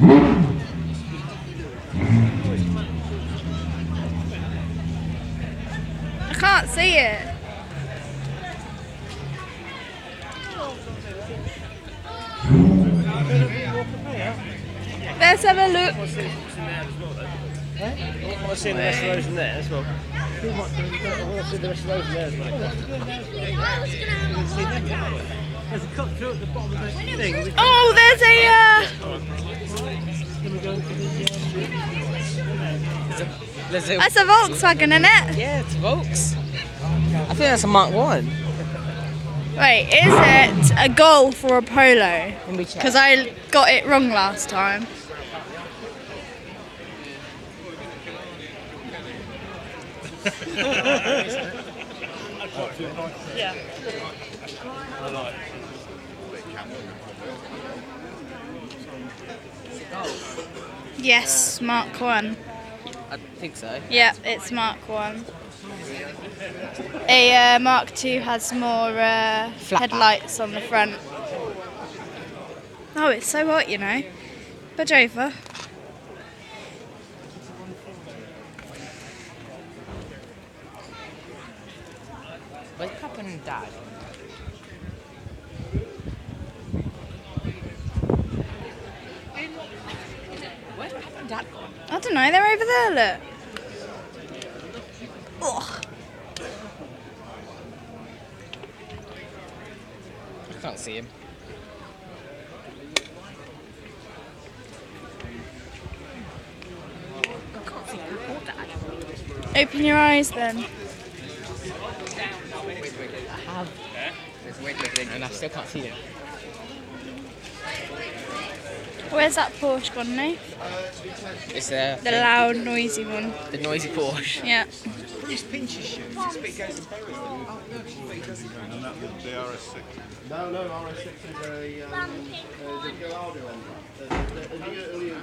I can't see it. Let's have a look. I want to see the rest of those in there as well. I want to see the rest of those in there as well. There's a cut through at the bottom of the thing. Oh, there's a. That's a Volkswagen, isn't it? Yeah, it's Volks. I think that's a Mark 1. Wait, is it a Golf or a Polo? Let me check. Because I got it wrong last time. Yeah. Yes, Mark 1. I think so. Yeah, it's Mark 1. A Mark 2 has more headlights on the front. Oh, it's so hot, you know. Budge over. Where's Papa and Dad? Where's Papa and Dad gone? I don't know, they're over there, look. Ugh. I can't see him. I can't see Papa or Dad. Open your eyes then. I have. There's weight lifting and I still can't see him. Where's that Porsche gone now? It's The loud, noisy one. the noisy Porsche. Yeah. Bruce Pinch's shoes. It's big goes in Paris. Oh, no, And that was the RS6. no, RS6 is a the Gallardo on that. The earlier